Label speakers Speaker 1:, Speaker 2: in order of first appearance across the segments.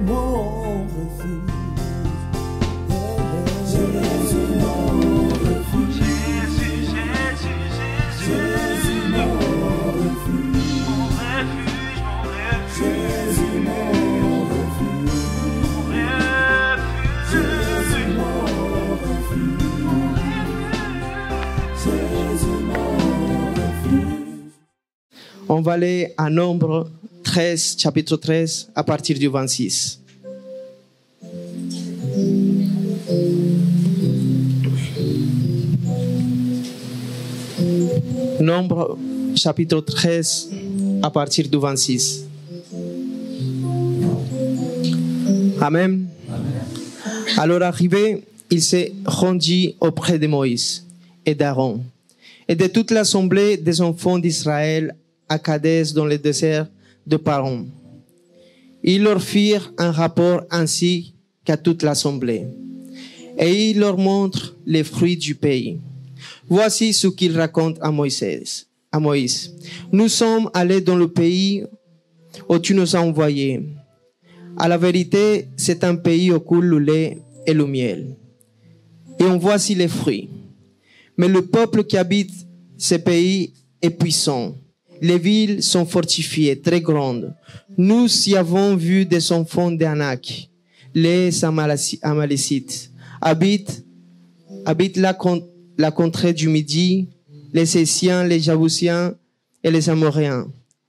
Speaker 1: mon refuge. Jésus, mon refuge. Jésus, mon refuge. Jésus, mon refuge. Jésus, mon refuge. Jésus, mon refuge.
Speaker 2: On va aller à Nombre 13, chapitre 13, à partir du 26. Nombre, chapitre 13, à partir du 26. Amen. Alors arrivé, il s'est rendu auprès de Moïse et d'Aaron et de toute l'assemblée des enfants d'Israël à Kadès dans le désert de Paran. Ils leur firent un rapport ainsi qu'à toute l'assemblée. Et il leur montre les fruits du pays. Voici ce qu'il raconte à Moïse. Nous sommes allés dans le pays où tu nous as envoyés. À la vérité, c'est un pays où coule le lait et le miel. Et on voici les fruits. Mais le peuple qui habite ce pays est puissant. Les villes sont fortifiées, très grandes. Nous y avons vu des enfants d'Anak. Les Amalécites habitent la contrée du Midi. Les Essiens, les Jabusiens et les Amoréens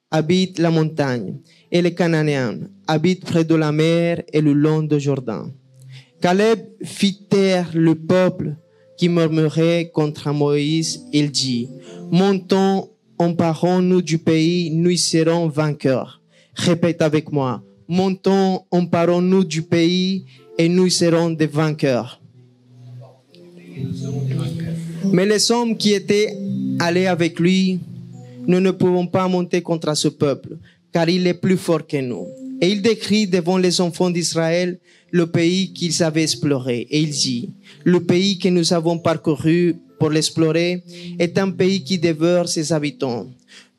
Speaker 2: habitent la montagne. Et les Cananéens habitent près de la mer et le long de Jourdain. Caleb fit taire le peuple qui murmurait contre Moïse. Il dit, montons, emparons-nous du pays, nous y serons vainqueurs. Répète avec moi, montons, emparons-nous du pays et nous y serons des vainqueurs. Mais les hommes qui étaient allés avec lui, nous ne pouvons pas monter contre ce peuple, car il est plus fort que nous. Et il décrit devant les enfants d'Israël le pays qu'ils avaient exploré. Et il dit, le pays que nous avons parcouru pour l'explorer est un pays qui dévore ses habitants.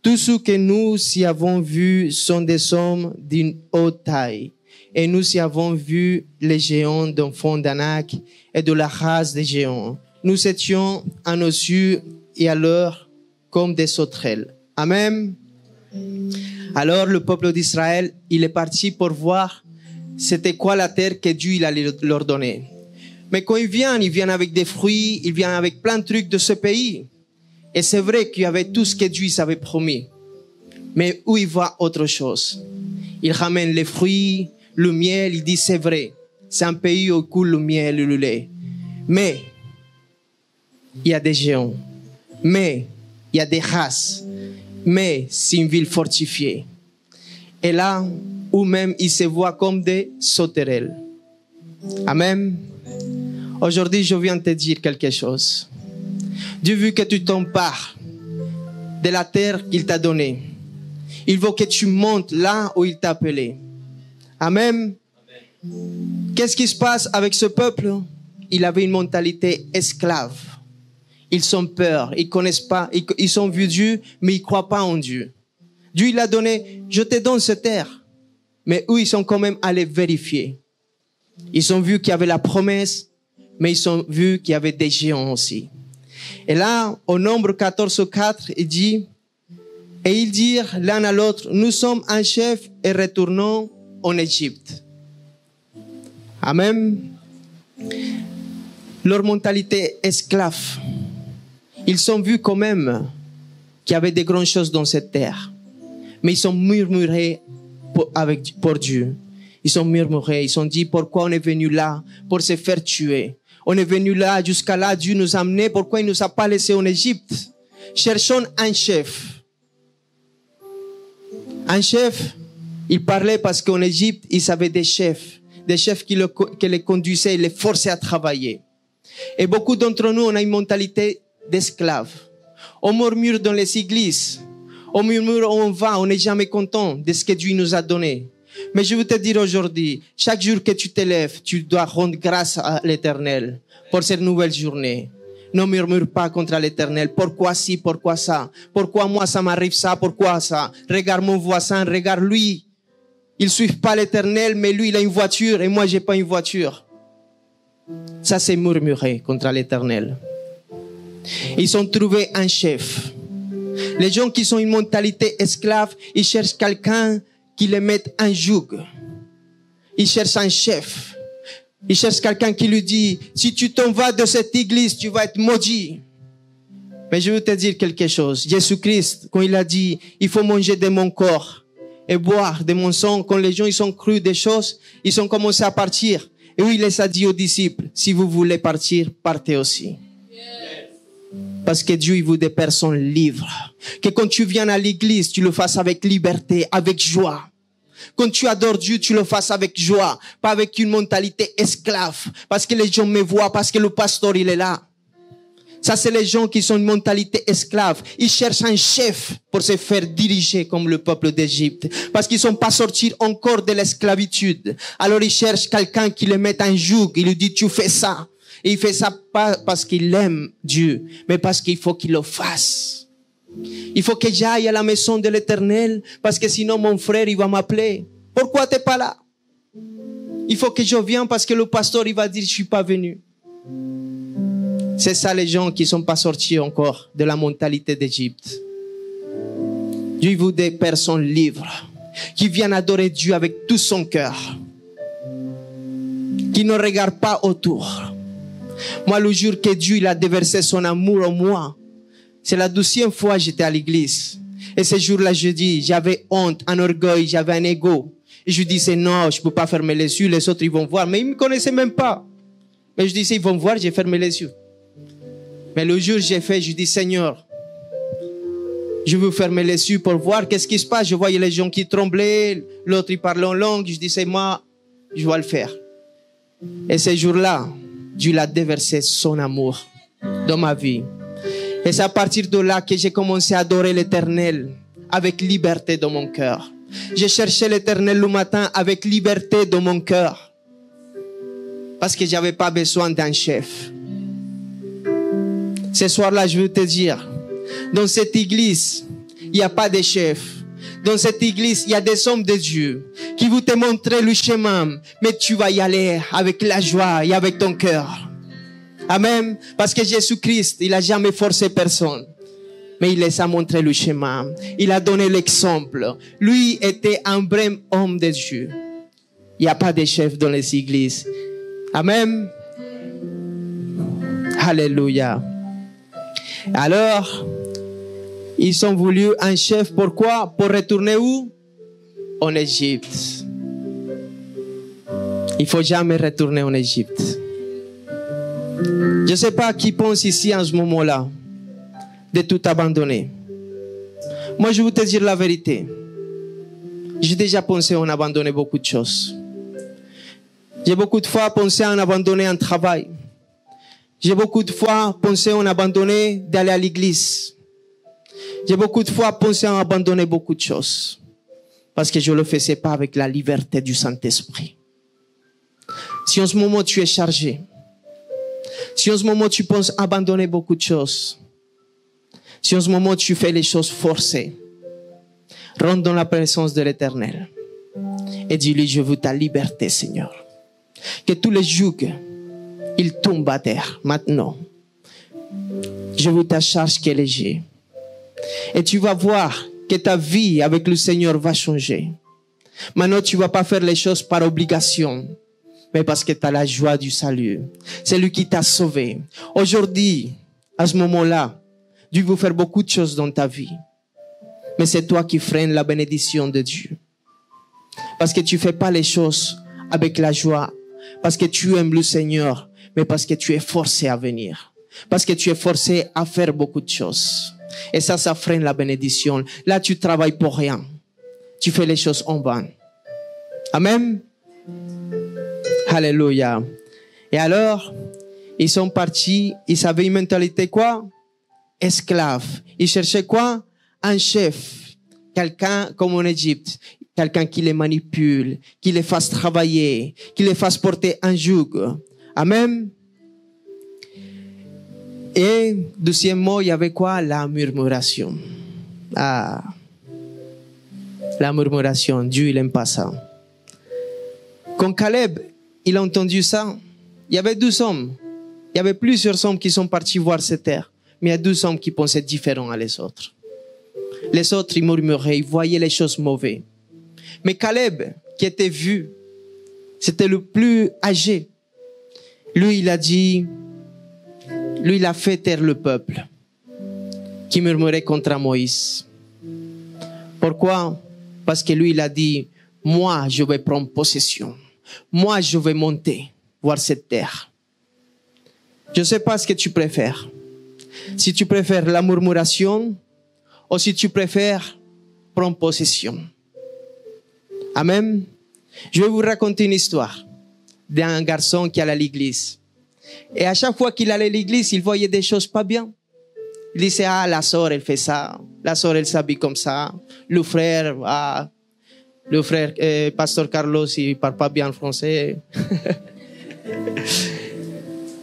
Speaker 2: Tous ceux que nous y avons vus sont des hommes d'une haute taille. Et nous y avons vu les géants d'enfants d'Anak et de la race des géants. Nous étions à nos yeux et à l'heure comme des sauterelles. Amen. Alors le peuple d'Israël, il est parti pour voir c'était quoi la terre que Dieu il allait leur donner. Mais quand ils viennent avec des fruits, ils viennent avec plein de trucs de ce pays. Et c'est vrai qu'il y avait tout ce que Dieu avait promis. Mais où il voit autre chose. Il ramène les fruits, le miel, il dit c'est vrai. C'est un pays où coule le miel et le lait. Mais il y a des géants. Mais il y a des races. Mais c'est une ville fortifiée. Et là, où même ils se voient comme des sauterelles. Amen. Aujourd'hui, je viens te dire quelque chose. Dieu veut que tu t'empares de la terre qu'il t'a donnée. Il veut que tu montes là où il t'a appelé. Amen. Qu'est-ce qui se passe avec ce peuple? Il avait une mentalité esclave. Ils ont peur, ils connaissent pas, ils ont vu Dieu, mais ils croient pas en Dieu. Dieu, il a donné, je te donne cette terre. Mais eux, ils sont quand même allés vérifier. Ils ont vu qu'il y avait la promesse, mais ils ont vu qu'il y avait des géants aussi. Et là, au Nombre 14:4, il dit, et ils dirent l'un à l'autre, nous sommes un chef et retournons en Égypte. Amen. Leur mentalité esclave. Ils ont vu quand même qu'il y avait des grandes choses dans cette terre. Mais ils ont murmuré pour Dieu. Ils ont murmuré, ils ont dit pourquoi on est venu là pour se faire tuer. On est venu là, jusqu'à là, Dieu nous a amenés, pourquoi il ne nous a pas laissés en Égypte? Cherchons un chef. Un chef, il parlait parce qu'en Égypte, ils avaient des chefs qui les conduisaient, les forçaient à travailler. Et beaucoup d'entre nous, on a une mentalité d'esclaves. On murmure dans les églises. On murmure, on va, on n'est jamais content de ce que Dieu nous a donné. Mais je veux te dire aujourd'hui, chaque jour que tu te lèves, tu dois rendre grâce à l'Éternel pour cette nouvelle journée. Ne murmure pas contre l'Éternel. Pourquoi ci, pourquoi ça? Pourquoi moi ça m'arrive ça? Pourquoi ça? Regarde mon voisin, regarde lui. Ils suivent pas l'Éternel, mais lui, il a une voiture et moi, j'ai pas une voiture. Ça, c'est murmurer contre l'Éternel. Ils ont trouvé un chef. Les gens qui ont une mentalité esclave, ils cherchent quelqu'un qui les mette un joug. Ils cherchent un chef. Ils cherchent quelqu'un qui lui dit, si tu t'en vas de cette église, tu vas être maudit. Mais je veux te dire quelque chose. Jésus-Christ, quand il a dit, il faut manger de mon corps et boire de mon sang, quand les gens ils ont cru des choses, ils ont commencé à partir. Et oui, il les a dit aux disciples, si vous voulez partir, partez aussi. Parce que Dieu, il veut des personnes libres. Que quand tu viens à l'église, tu le fasses avec liberté, avec joie. Quand tu adores Dieu, tu le fasses avec joie, pas avec une mentalité esclave. Parce que les gens me voient, parce que le pasteur, il est là. Ça, c'est les gens qui sont une mentalité esclave. Ils cherchent un chef pour se faire diriger comme le peuple d'Égypte. Parce qu'ils ne sont pas sortis encore de l'esclavitude. Alors, ils cherchent quelqu'un qui les mette un joug. Il lui dit, tu fais ça. Et il fait ça pas parce qu'il aime Dieu, mais parce qu'il faut qu'il le fasse. Il faut que j'aille à la maison de l'Éternel, parce que sinon mon frère, il va m'appeler. Pourquoi t'es pas là? Il faut que je vienne parce que le pasteur, il va dire, je suis pas venu. C'est ça les gens qui sont pas sortis encore de la mentalité d'Égypte. Dieu veut des personnes libres, qui viennent adorer Dieu avec tout son cœur, qui ne regardent pas autour. Moi, le jour que Dieu il a déversé son amour en moi, c'est la 12e fois que j'étais à l'église. Et ce jour-là, je dis, j'avais honte, un orgueil, j'avais un ego. Et je disais, non, je peux pas fermer les yeux, les autres, ils vont voir. Mais ils me connaissaient même pas. Mais je disais, ils vont voir, j'ai fermé les yeux. Mais le jour où j'ai fait, je dis, Seigneur, je veux fermer les yeux pour voir qu'est-ce qui se passe. Je voyais les gens qui tremblaient, l'autre, il parlait en langue. Je disais, moi, je vais le faire. Et ce jour-là, Dieu a déversé son amour dans ma vie. Et c'est à partir de là que j'ai commencé à adorer l'Éternel avec liberté dans mon cœur. J'ai cherché l'Éternel le matin avec liberté dans mon cœur. Parce que j'avais pas besoin d'un chef. Ce soir-là, je veux te dire, dans cette église, il n'y a pas de chef. Dans cette église, il y a des hommes de Dieu qui vont te montrer le chemin, mais tu vas y aller avec la joie et avec ton cœur. Amen. Parce que Jésus-Christ, il a jamais forcé personne, mais il les a montré le chemin. Il a donné l'exemple. Lui était un vrai homme de Dieu. Il n'y a pas de chef dans les églises. Amen. Alléluia. Alors, ils ont voulu un chef. Pourquoi? Pour retourner où? En Égypte. Il faut jamais retourner en Égypte. Je ne sais pas qui pense ici en ce moment-là de tout abandonner. Moi, je vais te dire la vérité. J'ai déjà pensé à en abandonner beaucoup de choses. J'ai beaucoup de fois pensé à en abandonner un travail. J'ai beaucoup de fois pensé à en abandonner d'aller à l'église. J'ai beaucoup de fois pensé à abandonner beaucoup de choses. Parce que je ne le faisais pas avec la liberté du Saint-Esprit. Si en ce moment tu es chargé, si en ce moment tu penses abandonner beaucoup de choses, si en ce moment tu fais les choses forcées, rentre dans la présence de l'Éternel et dis-lui, je veux ta liberté, Seigneur. Que tous les jougs, ils tombent à terre maintenant. Je veux ta charge qui est légère. Et tu vas voir que ta vie avec le Seigneur va changer. Maintenant, tu vas pas faire les choses par obligation, mais parce que tu as la joie du salut. C'est lui qui t'a sauvé. Aujourd'hui, à ce moment-là, Dieu veut faire beaucoup de choses dans ta vie. Mais c'est toi qui freines la bénédiction de Dieu. Parce que tu fais pas les choses avec la joie. Parce que tu aimes le Seigneur, mais parce que tu es forcé à venir. Parce que tu es forcé à faire beaucoup de choses. Et ça freine la bénédiction. Là, tu travailles pour rien. Tu fais les choses en vain. Amen. Alléluia. Et alors, ils sont partis. Ils avaient une mentalité quoi? Esclave. Ils cherchaient quoi? Un chef. Quelqu'un comme en Égypte. Quelqu'un qui les manipule, qui les fasse travailler, qui les fasse porter un joug. Amen. Et deuxièmement, il y avait quoi? La murmuration. Ah, la murmuration. Dieu, il n'aime pas ça. Quand Caleb, il a entendu ça, il y avait 12 hommes. Il y avait plusieurs hommes qui sont partis voir cette terre. Mais il y a 12 hommes qui pensaient différents à les autres. Les autres, ils murmuraient, ils voyaient les choses mauvaises. Mais Caleb, qui était vu, c'était le plus âgé. Lui, il a dit, lui, il a fait taire le peuple qui murmurait contre Moïse. Pourquoi? Parce que lui, il a dit, moi, je vais prendre possession. Moi, je vais monter voir cette terre. Je ne sais pas ce que tu préfères. Si tu préfères la murmuration ou si tu préfères prendre possession. Amen. Je vais vous raconter une histoire d'un garçon qui allait à l'église. Et à chaque fois qu'il allait à l'église, il voyait des choses pas bien. Il disait, ah, la sœur, elle fait ça. La sœur, elle s'habille comme ça. Le frère, Pasteur Carlos, il parle pas bien français.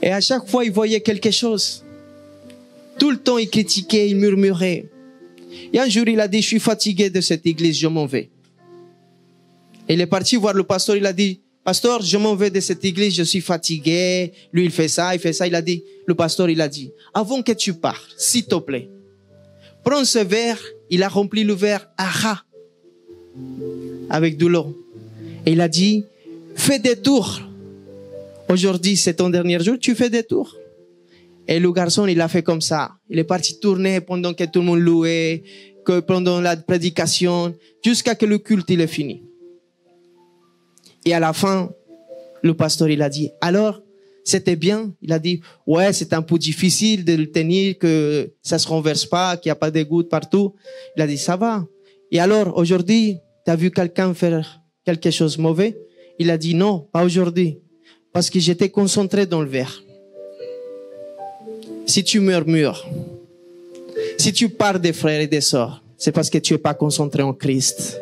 Speaker 2: Et à chaque fois, il voyait quelque chose. Tout le temps, il critiquait, il murmurait. Et un jour, il a dit, je suis fatigué de cette église, je m'en vais. Et il est parti voir le pasteur, il a dit, pasteur, je m'en vais de cette église, je suis fatigué. Lui, il fait ça. Il a dit, le pasteur, il a dit, avant que tu partes, s'il te plaît, prends ce verre. Il a rempli le verre à ras avec de l'eau. Et il a dit, fais des tours. Aujourd'hui, c'est ton dernier jour, tu fais des tours. Et le garçon, il a fait comme ça. Il est parti tourner pendant que tout le monde louait, que pendant la prédication, jusqu'à ce que le culte il est fini. Et à la fin, le pasteur, il a dit, alors, c'était bien? Il a dit, ouais, c'est un peu difficile de le tenir, que ça se renverse pas, qu'il n'y a pas de gouttes partout. Il a dit, ça va. Et alors, aujourd'hui, tu as vu quelqu'un faire quelque chose de mauvais? Il a dit, non, pas aujourd'hui. Parce que j'étais concentré dans le verre. Si tu murmures, si tu parles des frères et des sœurs, c'est parce que tu n'es pas concentré en Christ.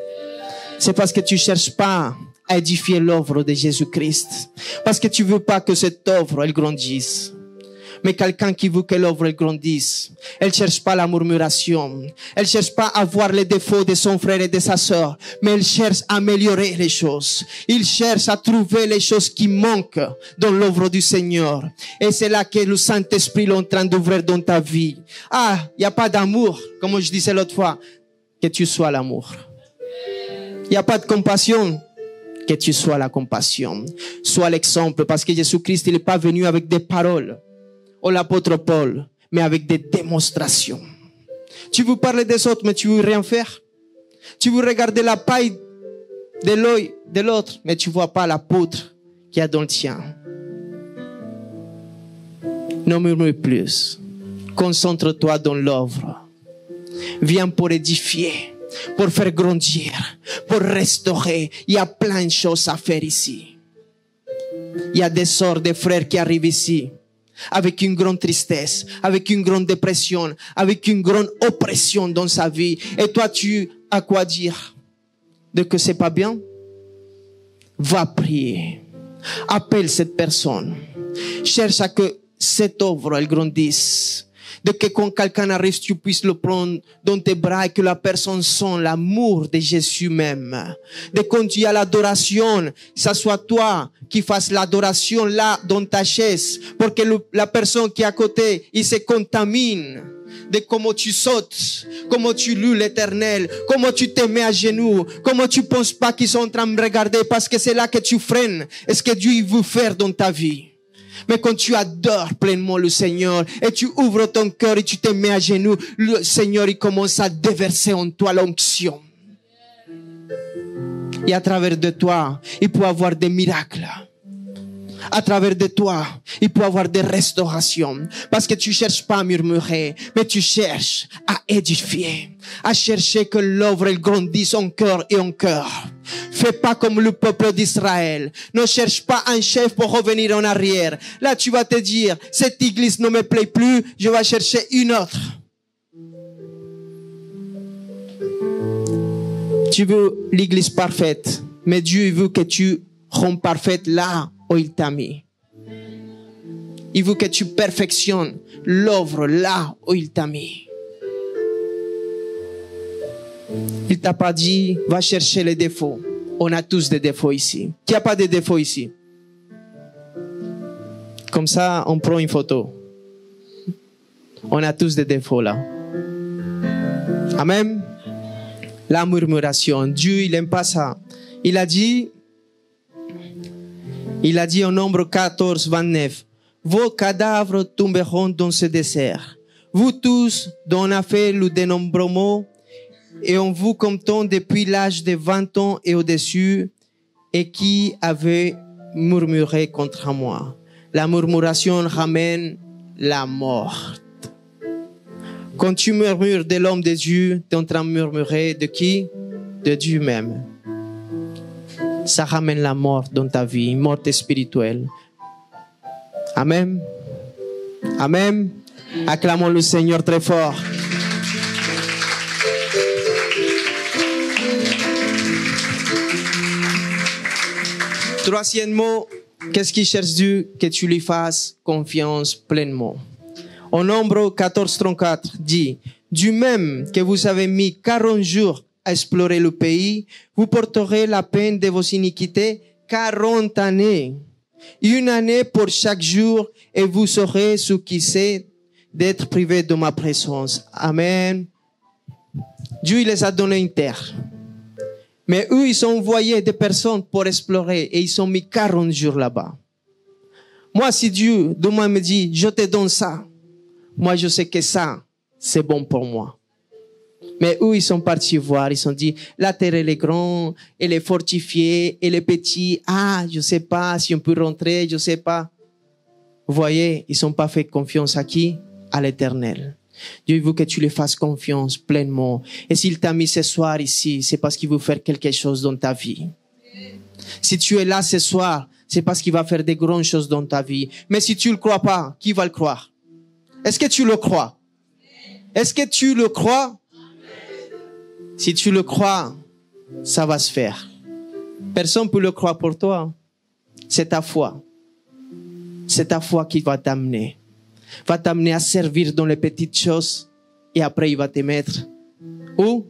Speaker 2: C'est parce que tu cherches pas à édifier l'œuvre de Jésus-Christ. Parce que tu veux pas que cette œuvre, elle grandisse. Mais quelqu'un qui veut que l'œuvre grandisse, elle cherche pas la murmuration. Elle cherche pas à voir les défauts de son frère et de sa sœur. Mais elle cherche à améliorer les choses. Il cherche à trouver les choses qui manquent dans l'œuvre du Seigneur. Et c'est là que le Saint-Esprit est en train d'ouvrir dans ta vie. Ah, il n'y a pas d'amour, comme je disais l'autre fois. Que tu sois l'amour. Il n'y a pas de compassion. Que tu sois la compassion. Sois l'exemple. Parce que Jésus-Christ, il n'est pas venu avec des paroles. Ou l'apôtre Paul, mais avec des démonstrations. Tu veux parler des autres, mais tu veux rien faire. Tu veux regarder la paille de l'œil de l'autre, mais tu vois pas la poutre qu'il y a dans le tien. Ne murmure plus. Concentre-toi dans l'œuvre. Viens pour édifier, pour faire grandir, pour restaurer. Il y a plein de choses à faire ici. Il y a des sœurs, des frères qui arrivent ici avec une grande tristesse, avec une grande dépression, avec une grande oppression dans sa vie. Et toi, tu as quoi dire? De que c'est pas bien? Va prier. Appelle cette personne. Cherche à que cette œuvre, elle grandisse. De que quand quelqu'un arrive, tu puisses le prendre dans tes bras et que la personne sent l'amour de Jésus même. De quand tu as l'adoration, ça soit toi qui fasses l'adoration là, dans ta chaise, pour que la personne qui est à côté, il se contamine de comment tu sautes, comment tu loues l'Éternel, comment tu te mets à genoux, comment tu penses pas qu'ils sont en train de me regarder, parce que c'est là que tu freines. Est-ce que Dieu veut faire dans ta vie? Mais quand tu adores pleinement le Seigneur et tu ouvres ton cœur et tu te mets à genoux, le Seigneur, il commence à déverser en toi l'onction. Et à travers de toi, il peut avoir des miracles. À travers de toi, il peut avoir des restaurations. Parce que tu cherches pas à murmurer, mais tu cherches à édifier. À chercher que l'œuvre elle grandisse en cœur et en cœur. Fais pas comme le peuple d'Israël. Ne cherche pas un chef pour revenir en arrière. Là, tu vas te dire, cette église ne me plaît plus, je vais chercher une autre. Tu veux l'église parfaite, mais Dieu veut que tu rendes parfaite là où il t'a mis. Il veut que tu perfectionnes l'œuvre là où il t'a mis. Il t'a pas dit, va chercher les défauts. On a tous des défauts ici. Qui n'a pas de défauts ici? Comme ça, on prend une photo. On a tous des défauts là. Amen. La murmuration. Dieu, il n'aime pas ça. Il a dit au nombre 14, 29, vos cadavres tomberont dans ce désert. Vous tous, dont on a fait le dénombrement, et on vous comptant depuis l'âge de 20 ans et au-dessus, et qui avez murmuré contre moi. La murmuration ramène la mort. Quand tu murmures de l'homme de Dieu, tu es en train de murmurer de qui? De Dieu même. Ça ramène la mort dans ta vie, une mort spirituelle. Amen. Amen. Acclamons le Seigneur très fort. Troisièmement, qu'est-ce qu'il cherche Dieu? Que tu lui fasses confiance pleinement. Au nombre 14:34 dit, du même que vous avez mis 40 jours à explorer le pays, vous porterez la peine de vos iniquités 40 années. Une année pour chaque jour, et vous saurez ce qui c'est d'être privé de ma présence. Amen. Dieu, il les a donné une terre. Mais eux, ils ont envoyé des personnes pour explorer et ils ont mis 40 jours là-bas. Moi, si Dieu, demain me dit, je te donne ça, moi, je sais que ça, c'est bon pour moi. Mais eux, ils sont partis voir, ils ont dit, la terre, elle est grande, elle est fortifiée, elle est petite. Ah, je sais pas si on peut rentrer, je sais pas. Vous voyez, ils n'ont pas fait confiance à qui? À l'Éternel. Dieu veut que tu lui fasses confiance pleinement. Et s'il t'a mis ce soir ici, c'est parce qu'il veut faire quelque chose dans ta vie. Si tu es là ce soir, c'est parce qu'il va faire des grandes choses dans ta vie. Mais si tu ne le crois pas, qui va le croire? Est-ce que tu le crois? Est-ce que tu le crois? Si tu le crois, ça va se faire. Personne ne peut le croire pour toi. C'est ta foi. C'est ta foi qui va t'amener. Va t'amener à servir dans les petites choses et après il va te mettre où?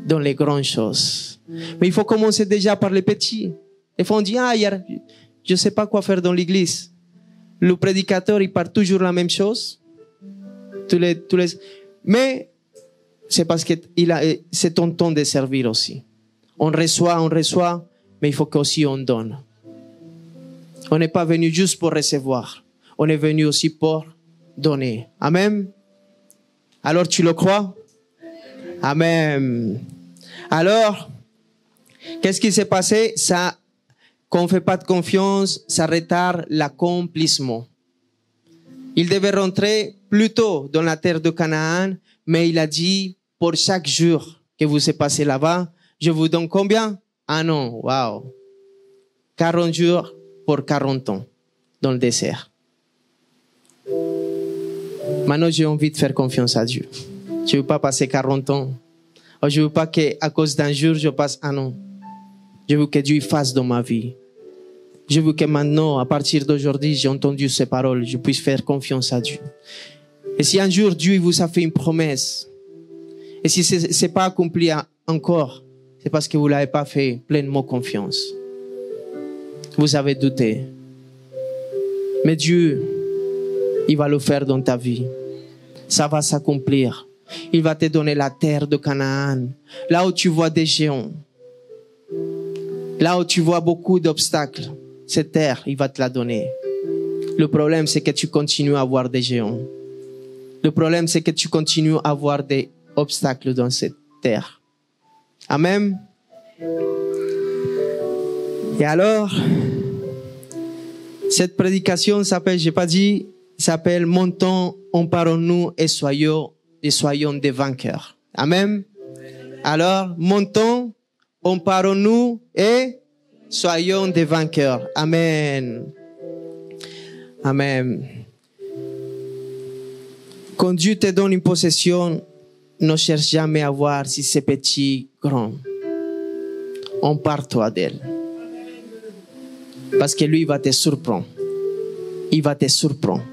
Speaker 2: Dans les grandes choses. Mais il faut commencer déjà par les petits. Des fois on dit, je ne sais pas quoi faire dans l'église. Le prédicateur, il parle toujours la même chose. Mais c'est parce que c'est ton temps de servir aussi. On reçoit, mais il faut qu'aussi on donne. On n'est pas venu juste pour recevoir. On est venu aussi pour donner. Amen. Alors tu le crois? Amen. Alors, qu'est-ce qui s'est passé? Ça, quand on ne fait pas de confiance, ça retarde l'accomplissement. Il devait rentrer plus tôt dans la terre de Canaan, mais il a dit, pour chaque jour que vous êtes passé là-bas, je vous donne combien? Un an. Wow. 40 jours pour 40 ans dans le désert. Maintenant, j'ai envie de faire confiance à Dieu. Je ne veux pas passer 40 ans. Je ne veux pas qu'à cause d'un jour, je passe un an. Je veux que Dieu fasse dans ma vie. Je veux que maintenant, à partir d'aujourd'hui, j'ai entendu ces paroles, je puisse faire confiance à Dieu. Et si un jour, Dieu vous a fait une promesse, et si ce n'est pas accompli encore, c'est parce que vous ne l'avez pas fait pleinement confiance. Vous avez douté. Mais Dieu, il va le faire dans ta vie. Ça va s'accomplir. Il va te donner la terre de Canaan. Là où tu vois des géants. Là où tu vois beaucoup d'obstacles. Cette terre, il va te la donner. Le problème, c'est que tu continues à avoir des géants. Le problème, c'est que tu continues à avoir des obstacles dans cette terre. Amen. Et alors, cette prédication s'appelle, j'ai pas dit, s'appelle Montons, emparons-nous et soyons des vainqueurs. Amen. Alors, montons, emparons-nous et soyons des vainqueurs. Amen. Amen. Quand Dieu te donne une possession, ne cherche jamais à voir si c'est petit, grand. Empare-toi d'elle. Parce que lui, il va te surprendre. Il va te surprendre.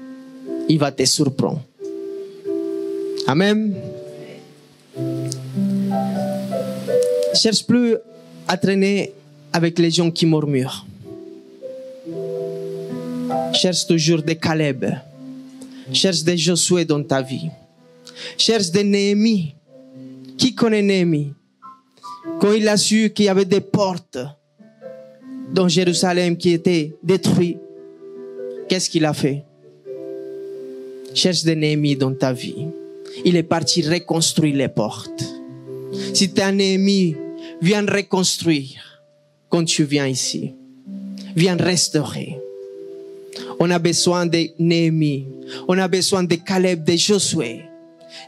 Speaker 2: Il va te surprendre. Amen. Cherche plus à traîner avec les gens qui murmurent. Cherche toujours des Caleb. Cherche des Josué dans ta vie. Cherche des Néhémie. Qui connaît Néhémie? Quand il a su qu'il y avait des portes dans Jérusalem qui étaient détruites, qu'est-ce qu'il a fait? Cherche des Néhémie dans ta vie. Il est parti reconstruire les portes. Si tu es un Néhémie, viens reconstruire quand tu viens ici. Viens restaurer. On a besoin de Néhémie. On a besoin de Caleb, de Josué.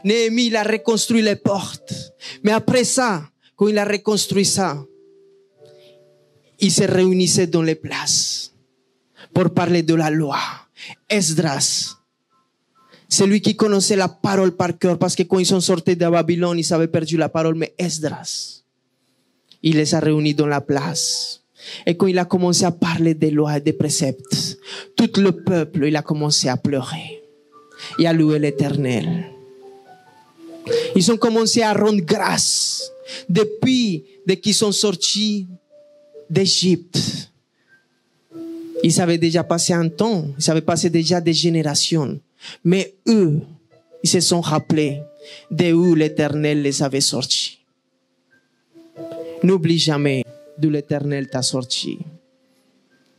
Speaker 2: Néhémie, il a reconstruit les portes. Mais après ça, quand il a reconstruit ça, il se réunissait dans les places pour parler de la loi. Esdras, c'est lui qui connaissait la parole par cœur, parce que quand ils sont sortis de Babylone, ils avaient perdu la parole. Mais Esdras, il les a réunis dans la place. Et quand il a commencé à parler des lois et des préceptes, tout le peuple, il a commencé à pleurer et à louer l'Éternel. Ils ont commencé à rendre grâce depuis qu'ils sont sortis d'Égypte. Ils avaient déjà passé un temps, ils avaient passé déjà des générations. Mais eux, ils se sont rappelés d'où l'Éternel les avait sortis. N'oublie jamais d'où l'Éternel t'a sorti.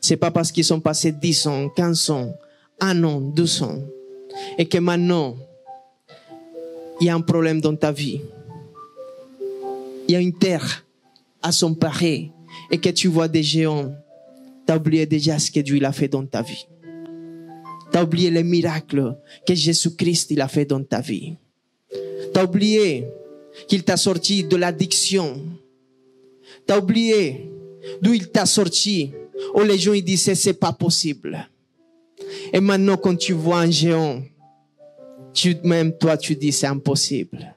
Speaker 2: C'est pas parce qu'ils sont passés 10 ans, 15 ans, 1 an, 12 ans, et que maintenant, il y a un problème dans ta vie. Il y a une terre à s'emparer et que tu vois des géants. Tu as oublié déjà ce que Dieu a fait dans ta vie. Tu as oublié les miracles que Jésus-Christ il a fait dans ta vie. Tu as oublié qu'il t'a sorti de l'addiction. Tu as oublié d'où il t'a sorti. Où les gens ils disaient c'est pas possible. Et maintenant quand tu vois un géant, même toi tu dis c'est impossible.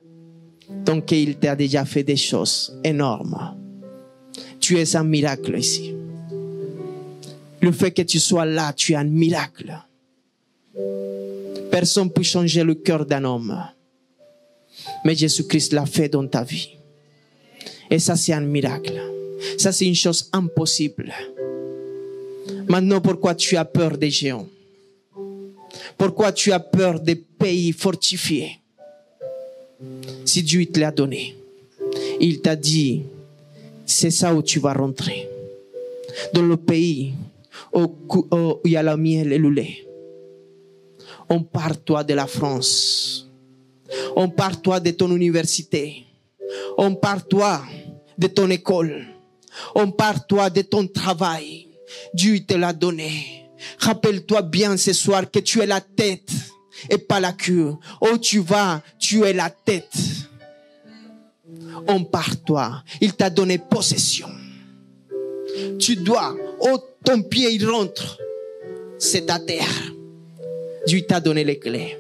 Speaker 2: Donc il t'a déjà fait des choses énormes. Tu es un miracle ici. Le fait que tu sois là, tu es un miracle. Personne ne peut changer le cœur d'un homme. Mais Jésus-Christ l'a fait dans ta vie. Et ça, c'est un miracle. Ça, c'est une chose impossible. Maintenant, pourquoi tu as peur des géants? Pourquoi tu as peur des pays fortifiés? Si Dieu te l'a donné, il t'a dit, c'est ça où tu vas rentrer. Dans le pays où il y a la miel et le lait. On parle toi de la France. On parle toi de ton université. On parle toi de ton école. On parle toi de ton travail. Dieu te l'a donné. Rappelle-toi bien ce soir que tu es la tête et pas la queue. Où tu vas, tu es la tête. On parle toi. Il t'a donné possession. Tu dois, où ton pied il rentre, c'est ta terre. Dieu t'a donné les clés.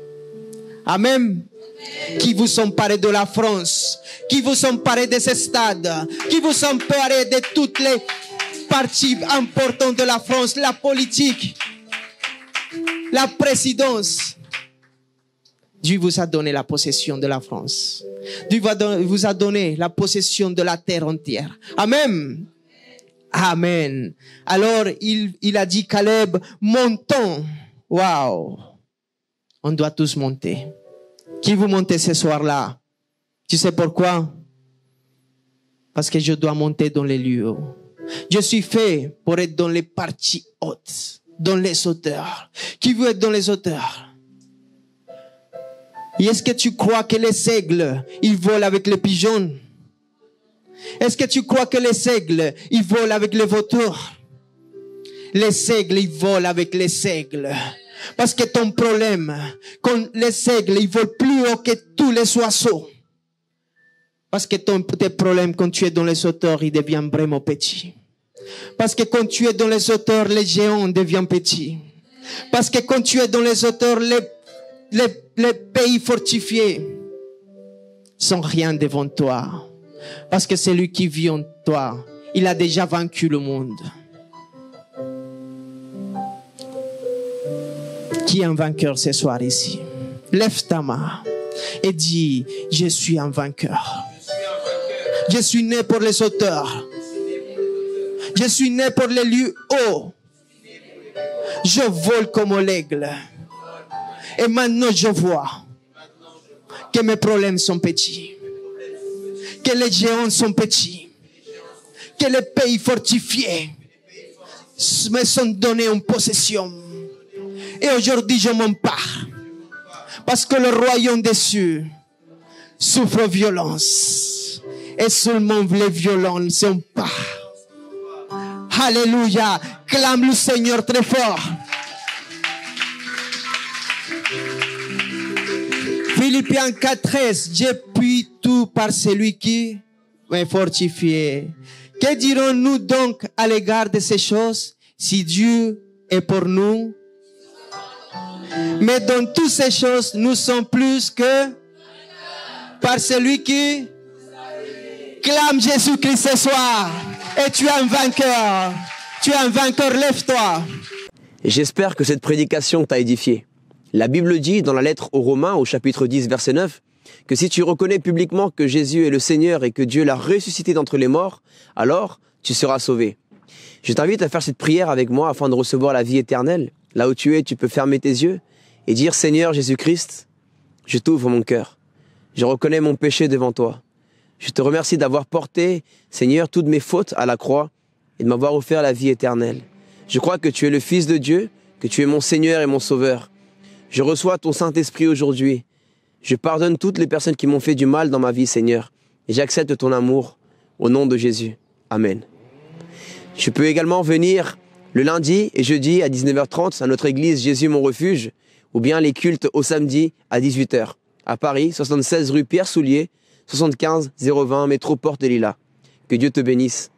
Speaker 2: Amen. Qui vous sont parés de la France, qui vous sont parés de ce stade, qui vous sont parés de toutes les parties importantes de la France, la politique, la présidence. Dieu vous a donné la possession de la France. Dieu vous a donné la possession de la terre entière. Amen. Amen. Alors, il a dit, Caleb, montons. Waouh. On doit tous monter. Qui vous montez ce soir-là? Tu sais pourquoi? Parce que je dois monter dans les lieux. Je suis fait pour être dans les parties hautes, dans les hauteurs. Qui veut être dans les hauteurs? Et est-ce que tu crois que les aigles, ils volent avec les pigeons? Est-ce que tu crois que les aigles, ils volent avec les vautours? Les aigles, ils volent avec les aigles. Parce que ton problème, quand les aigles, ils volent plus haut que tous les oiseaux. Parce que tes problèmes, quand tu es dans les hauteurs, ils deviennent vraiment petits. Parce que quand tu es dans les hauteurs, les géants deviennent petits. Parce que quand tu es dans les hauteurs, les pays fortifiés sont rien devant toi. Parce que celui qui vit en toi, il a déjà vaincu le monde. Qui est un vainqueur ce soir ici? Lève ta main et dis, je suis un vainqueur. Je suis né pour les hauteurs. Je suis né pour les lieux hauts. Je vole comme l'aigle. Et maintenant je vois que mes problèmes sont petits. Que les géants sont petits. Que les pays fortifiés me sont donnés en possession. Et aujourd'hui je m'empare. Parce que le royaume des cieux souffre violence. Et seulement les violents s'emparent. Alléluia. Clame le Seigneur très fort. Philippiens 4:13. Je puis tout par celui qui m'est fortifié. Que dirons-nous donc à l'égard de ces choses? Si Dieu est pour nous. Mais dans toutes ces choses, nous sommes plus que par celui qui clame Jésus-Christ ce soir. Et tu es un vainqueur. Tu es un vainqueur, lève-toi.
Speaker 3: J'espère que cette prédication t'a édifié. La Bible dit dans la lettre aux Romains, au chapitre 10, verset 9, que si tu reconnais publiquement que Jésus est le Seigneur et que Dieu l'a ressuscité d'entre les morts, alors tu seras sauvé. Je t'invite à faire cette prière avec moi afin de recevoir la vie éternelle. Là où tu es, tu peux fermer tes yeux et dire « Seigneur Jésus-Christ, je t'ouvre mon cœur. Je reconnais mon péché devant toi. Je te remercie d'avoir porté, Seigneur, toutes mes fautes à la croix et de m'avoir offert la vie éternelle. Je crois que tu es le Fils de Dieu, que tu es mon Seigneur et mon Sauveur. Je reçois ton Saint-Esprit aujourd'hui. Je pardonne toutes les personnes qui m'ont fait du mal dans ma vie, Seigneur. Et j'accepte ton amour au nom de Jésus. Amen. Je peux également venir le lundi et jeudi à 19h30 à notre église Jésus mon refuge, ou bien les cultes au samedi à 18h. À Paris, 76 rue Pierre Soulier, 75 020 métro Porte des Lilas. Que Dieu te bénisse.